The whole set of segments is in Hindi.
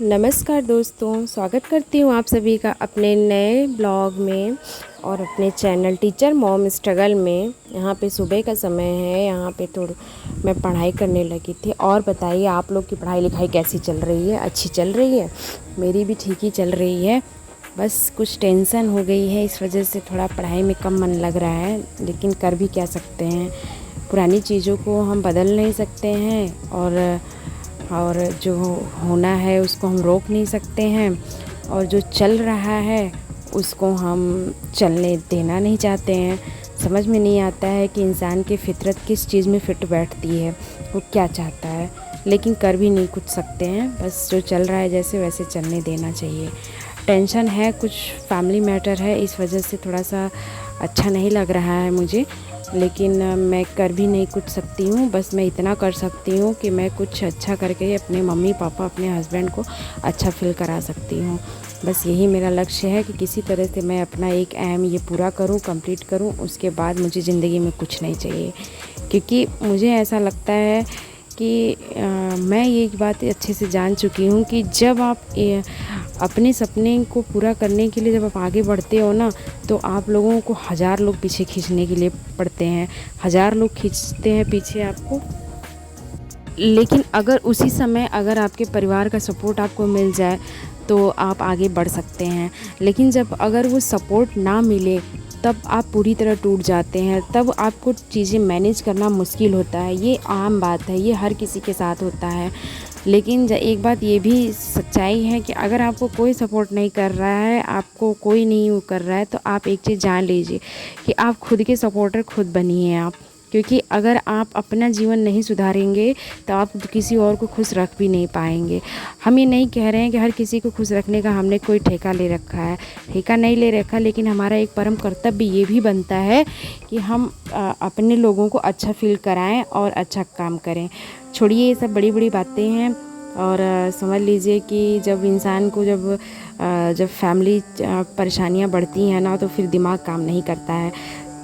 नमस्कार दोस्तों, स्वागत करती हूँ आप सभी का अपने नए ब्लॉग में और अपने चैनल टीचर मॉम स्ट्रगल में। यहाँ पे सुबह का समय है, यहाँ पे थोड़ी मैं पढ़ाई करने लगी थी। और बताइए आप लोग की पढ़ाई लिखाई कैसी चल रही है? अच्छी चल रही है? मेरी भी ठीक ही चल रही है। बस कुछ टेंशन हो गई है, इस वजह से थोड़ा पढ़ाई में कम मन लग रहा है, लेकिन कर भी क्या सकते हैं। पुरानी चीज़ों को हम बदल नहीं सकते हैं और जो होना है उसको हम रोक नहीं सकते हैं, और जो चल रहा है उसको हम चलने देना नहीं चाहते हैं। समझ में नहीं आता है कि इंसान की फितरत किस चीज़ में फिट बैठती है, वो क्या चाहता है, लेकिन कर भी नहीं कुछ सकते हैं। बस जो चल रहा है जैसे वैसे चलने देना चाहिए। टेंशन है, कुछ फैमिली मैटर है, इस वजह से थोड़ा सा अच्छा नहीं लग रहा है मुझे, लेकिन मैं कर भी नहीं कुछ सकती हूँ। बस मैं इतना कर सकती हूँ कि मैं कुछ अच्छा करके अपने मम्मी पापा अपने हस्बैंड को अच्छा फील करा सकती हूँ। बस यही मेरा लक्ष्य है कि किसी तरह से मैं अपना एक एम ये पूरा करूँ, कंप्लीट करूँ। उसके बाद मुझे ज़िंदगी में कुछ नहीं चाहिए, क्योंकि मुझे ऐसा लगता है कि मैं ये बात अच्छे से जान चुकी हूँ कि जब आप अपने सपने को पूरा करने के लिए जब आप आगे बढ़ते हो ना, तो आप लोगों को हज़ार लोग पीछे खींचने के लिए पड़ते हैं, हज़ार लोग खींचते हैं पीछे आपको। लेकिन अगर उसी समय अगर आपके परिवार का सपोर्ट आपको मिल जाए तो आप आगे बढ़ सकते हैं। लेकिन जब अगर वो सपोर्ट ना मिले तब आप पूरी तरह टूट जाते हैं, तब आपको चीज़ें मैनेज करना मुश्किल होता है। ये आम बात है, ये हर किसी के साथ होता है। लेकिन एक बात ये भी सच्चाई है कि अगर आपको कोई सपोर्ट नहीं कर रहा है, आपको कोई नहीं वो कर रहा है, तो आप एक चीज़ जान लीजिए कि आप खुद के सपोर्टर खुद बनिए आप। क्योंकि अगर आप अपना जीवन नहीं सुधारेंगे तो आप किसी और को खुश रख भी नहीं पाएंगे। हम ये नहीं कह रहे हैं कि हर किसी को खुश रखने का हमने कोई ठेका ले रखा है, ठेका नहीं ले रखा, लेकिन हमारा एक परम कर्तव्य ये भी बनता है कि हम अपने लोगों को अच्छा फील कराएं और अच्छा काम करें। छोड़िए ये सब बड़ी बड़ी बातें हैं, और समझ लीजिए कि जब इंसान को जब फैमिली परेशानियां बढ़ती हैं ना, तो फिर दिमाग काम नहीं करता है।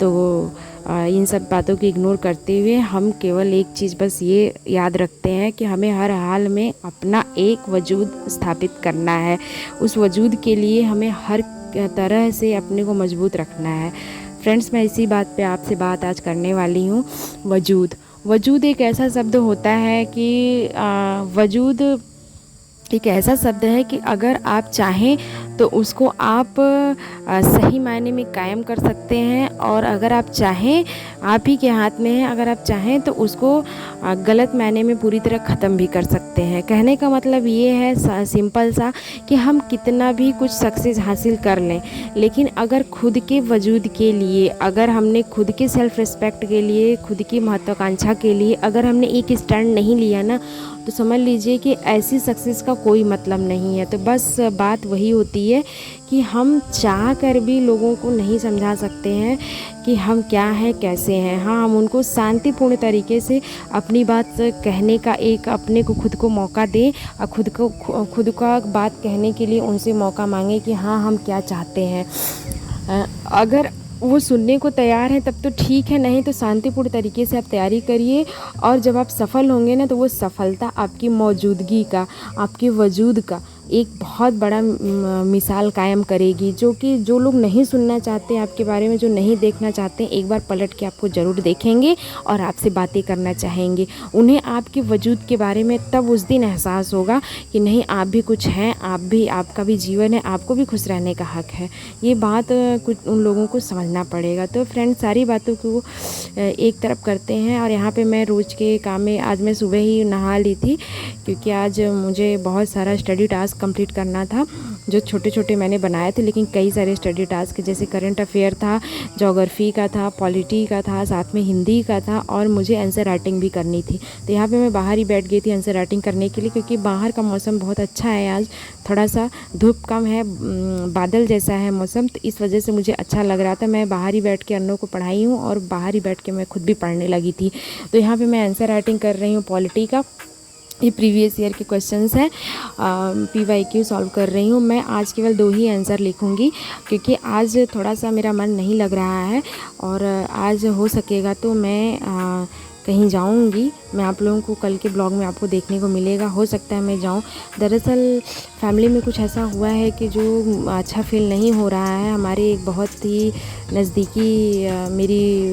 तो इन सब बातों को इग्नोर करते हुए हम केवल एक चीज़ बस ये याद रखते हैं कि हमें हर हाल में अपना एक वजूद स्थापित करना है। उस वजूद के लिए हमें हर तरह से अपने को मजबूत रखना है। फ्रेंड्स, मैं इसी बात पे आपसे बात आज करने वाली हूँ। वजूद एक ऐसा शब्द होता है कि वजूद एक ऐसा शब्द है कि अगर आप चाहें तो उसको आप सही मायने में कायम कर सकते हैं, और अगर आप चाहें, आप ही के हाथ में है, अगर आप चाहें तो उसको गलत मायने में पूरी तरह ख़त्म भी कर सकते हैं। कहने का मतलब ये है सिंपल सा कि हम कितना भी कुछ सक्सेस हासिल कर लें, लेकिन अगर खुद के वजूद के लिए, अगर हमने खुद के सेल्फ रिस्पेक्ट के लिए, खुद की महत्वाकांक्षा के लिए अगर हमने एक स्टैंड नहीं लिया ना, तो समझ लीजिए कि ऐसी सक्सेस का कोई मतलब नहीं है। तो बस बात वही होती है कि हम चाह कर भी लोगों को नहीं समझा सकते हैं कि हम क्या हैं, कैसे हैं। हाँ, हम उनको शांतिपूर्ण तरीके से अपनी बात कहने का एक अपने को खुद को मौका दें, और खुद का बात कहने के लिए उनसे मौका मांगे कि हाँ, हम क्या चाहते हैं। अगर वो सुनने को तैयार है तब तो ठीक है, नहीं तो शांतिपूर्ण तरीके से आप तैयारी करिए, और जब आप सफल होंगे ना, तो वो सफलता आपकी मौजूदगी का, आपके वजूद का एक बहुत बड़ा मिसाल कायम करेगी, जो लोग नहीं सुनना चाहते आपके बारे में, जो नहीं देखना चाहते, एक बार पलट के आपको ज़रूर देखेंगे और आपसे बातें करना चाहेंगे। उन्हें आपके वजूद के बारे में तब उस दिन एहसास होगा कि नहीं, आप भी कुछ हैं, आपका भी जीवन है, आपको भी खुश रहने का हक है। ये बात कुछ उन लोगों को समझना पड़ेगा। तो फ्रेंड्स, सारी बातों को एक तरफ करते हैं, और यहाँ पे मैं रोज़ के काम में आज मैं सुबह ही नहा ली थी, क्योंकि आज मुझे बहुत सारा स्टडी टास्क कंप्लीट करना था, जो छोटे छोटे मैंने बनाए थे, लेकिन कई सारे स्टडी टास्क जैसे करंट अफेयर था, ज्योग्राफी का था, पॉलिटी का था, साथ में हिंदी का था, और मुझे आंसर राइटिंग भी करनी थी। तो यहाँ पे मैं बाहर ही बैठ गई थी आंसर राइटिंग करने के लिए, क्योंकि बाहर का मौसम बहुत अच्छा है। आज थोड़ा सा धूप कम है, बादल जैसा है मौसम, तो इस वजह से मुझे अच्छा लग रहा था। मैं बाहर ही बैठ के अन्नों को पढ़ाई हूँ, और बाहर ही बैठ के मैं खुद भी पढ़ने लगी थी। तो यहाँ पे मैं आंसर राइटिंग कर रही हूँ पॉलिटी का। ये प्रीवियस ईयर के क्वेश्चंस हैं, PYQ सॉल्व कर रही हूँ। मैं आज केवल 2 ही आंसर लिखूँगी, क्योंकि आज थोड़ा सा मेरा मन नहीं लग रहा है, और आज हो सकेगा तो मैं कहीं जाऊंगी। मैं आप लोगों को कल के ब्लॉग में आपको देखने को मिलेगा, हो सकता है मैं जाऊं। दरअसल फैमिली में कुछ ऐसा हुआ है कि जो अच्छा फील नहीं हो रहा है। हमारे एक बहुत ही नज़दीकी मेरी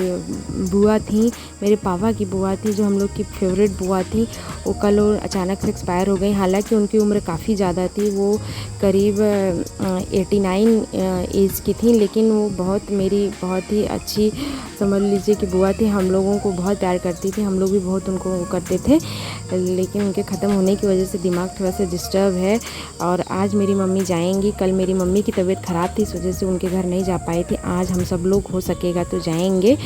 बुआ थी, मेरे पापा की बुआ थी, जो हम लोग की फेवरेट बुआ थी, वो कल और अचानक से एक्सपायर हो गई। हालांकि उनकी उम्र काफ़ी ज़्यादा थी, वो करीब 89 एज की थी, लेकिन वो मेरी बहुत ही अच्छी समझ लीजिए कि बुआ थी। हम लोगों को बहुत प्यार करती थी, हम लोग भी बहुत उनको करते थे, लेकिन उनके ख़त्म होने की वजह से दिमाग थोड़ा सा डिस्टर्ब है। और आज मेरी मम्मी जाएंगी। कल मेरी मम्मी की तबीयत ख़राब थी, इस वजह से उनके घर नहीं जा पाई थी। आज हम सब लोग हो सकेगा तो जाएंगे,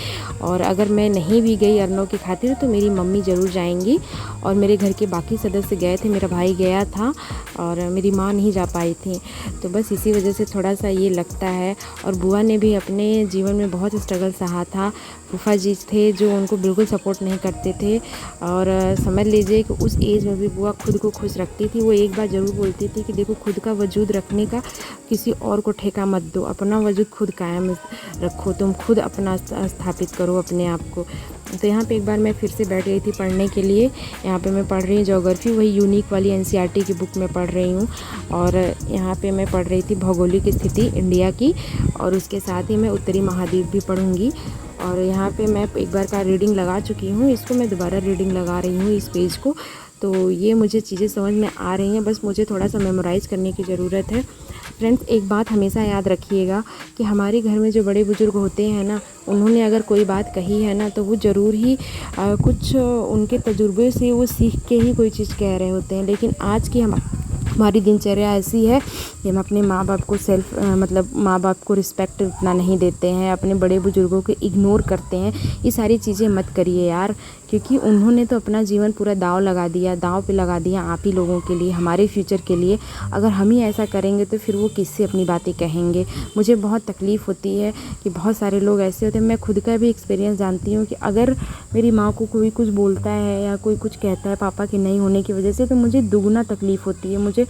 और अगर मैं नहीं भी गई अरनव की खातिर तो मेरी मम्मी ज़रूर जाएंगी। और मेरे घर के बाकी सदस्य गए थे, मेरा भाई गया था और मेरी माँ नहीं जा पाई थी, तो बस इसी वजह से थोड़ा सा ये लगता है। और बुआ ने भी अपने जीवन में बहुत स्ट्रगल सहा था। फूफा जी थे जो उनको बिल्कुल सपोर्ट नहीं करते थे, और समझ लीजिए कि उस एज में भी बुआ खुद को खुश रखती थी। वो एक बार ज़रूर बोलती थी कि देखो, खुद का वजूद रखने का किसी और को ठेका मत दो, अपना वजूद खुद कायम रखो, तुम खुद अपना स्थापित करो अपने आप को। तो यहाँ पे एक बार मैं फिर से बैठ गई थी पढ़ने के लिए। यहाँ पे मैं पढ़ रही हूँ ज्योग्राफी, वही यूनिक वाली एनसीईआरटी की बुक में पढ़ रही हूँ। और यहाँ पे मैं पढ़ रही थी भौगोलिक स्थिति इंडिया की, और उसके साथ ही मैं उत्तरी महाद्वीप भी पढ़ूँगी। और यहाँ पे मैं एक बार का रीडिंग लगा चुकी हूँ, इसको मैं दोबारा रीडिंग लगा रही हूँ इस पेज को। तो ये मुझे चीज़ें समझ में आ रही हैं, बस मुझे थोड़ा सा मेमोराइज़ करने की ज़रूरत है। फ्रेंड्स, एक बात हमेशा याद रखिएगा कि हमारे घर में जो बड़े बुजुर्ग होते हैं ना, उन्होंने अगर कोई बात कही है ना, तो वो ज़रूर ही कुछ उनके तजुर्बे से वो सीख के ही कोई चीज़ कह रहे होते हैं। लेकिन आज की हमारी दिनचर्या ऐसी है कि हम अपने माँ बाप को मतलब माँ बाप को रिस्पेक्ट उतना नहीं देते हैं, अपने बड़े बुजुर्गों को इग्नोर करते हैं। ये सारी चीज़ें मत करिए यार, क्योंकि उन्होंने तो अपना जीवन पूरा दाव पे लगा दिया आप ही लोगों के लिए, हमारे फ्यूचर के लिए। अगर हम ही ऐसा करेंगे तो फिर वो किससे अपनी बातें कहेंगे। मुझे बहुत तकलीफ़ होती है कि बहुत सारे लोग ऐसे होते हैं। मैं खुद का भी एक्सपीरियंस जानती हूँ कि अगर मेरी माँ को कोई कुछ बोलता है या कोई कुछ कहता है पापा के नहीं होने की वजह से, तो मुझे दुगना तकलीफ़ होती है। मुझे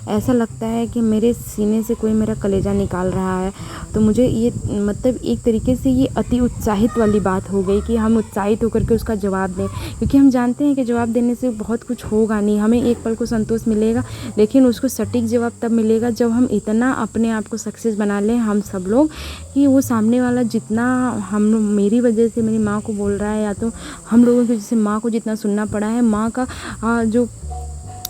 ऐसा लगता है कि मेरे सीने से कोई मेरा कलेजा निकाल रहा है। तो मुझे ये मतलब एक तरीके से ये अति उत्साहित वाली बात हो गई कि हम उत्साहित होकर के उसका जवाब दें, क्योंकि हम जानते हैं कि जवाब देने से बहुत कुछ होगा नहीं, हमें एक पल को संतोष मिलेगा, लेकिन उसको सटीक जवाब तब मिलेगा जब हम इतना अपने आप को सक्सेस बना लें, हम सब लोग, कि वो सामने वाला जितना हम मेरी वजह से मेरी माँ को बोल रहा है, या तो हम लोगों को जैसे माँ को जितना सुनना पड़ा है, माँ का जो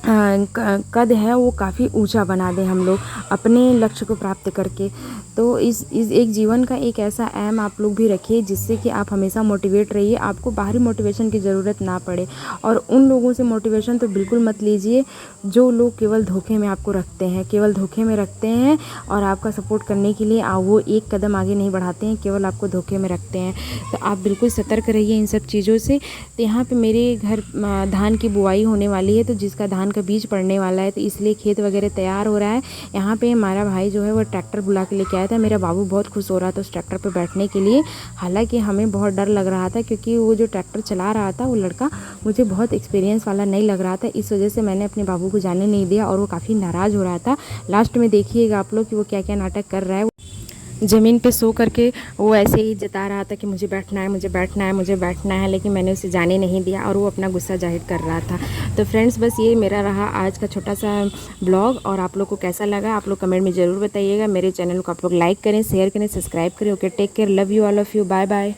कद है वो काफ़ी ऊंचा बना दें हम लोग अपने लक्ष्य को प्राप्त करके। तो इस एक जीवन का एक ऐसा एम आप लोग भी रखिए जिससे कि आप हमेशा मोटिवेट रहिए, आपको बाहरी मोटिवेशन की ज़रूरत ना पड़े। और उन लोगों से मोटिवेशन तो बिल्कुल मत लीजिए जो लोग केवल धोखे में आपको रखते हैं, केवल धोखे में रखते हैं, और आपका सपोर्ट करने के लिए वो एक कदम आगे नहीं बढ़ाते हैं, केवल आपको धोखे में रखते हैं। तो आप बिल्कुल सतर्क रहिए इन सब चीज़ों से। तो यहाँ पे मेरे घर धान की बुआई होने वाली है, तो जिसका धान का बीज पड़ने वाला है, तो इसलिए खेत वगैरह तैयार हो रहा है। यहाँ पे हमारा भाई जो है वो ट्रैक्टर बुला के लेके आया था। मेरा बाबू बहुत खुश हो रहा था उस ट्रैक्टर पे बैठने के लिए। हालांकि हमें बहुत डर लग रहा था, क्योंकि वो जो ट्रैक्टर चला रहा था वो लड़का मुझे बहुत एक्सपीरियंस वाला नहीं लग रहा था। इस वजह से मैंने अपने बाबू को जाने नहीं दिया, और वो काफ़ी नाराज़ हो रहा था। लास्ट में देखिएगा आप लोग कि वो क्या क्या नाटक कर रहा है। ज़मीन पे सो करके वो ऐसे ही जता रहा था कि मुझे बैठना है, मुझे बैठना है, मुझे बैठना है, लेकिन मैंने उसे जाने नहीं दिया, और वो अपना गुस्सा जाहिर कर रहा था। तो फ्रेंड्स, बस ये मेरा रहा आज का छोटा सा ब्लॉग, और आप लोग को कैसा लगा आप लोग कमेंट में ज़रूर बताइएगा। मेरे चैनल को आप लोग लाइक करें, शेयर करें, सब्सक्राइब करें। Okay, take care, love you, all of you, bye bye.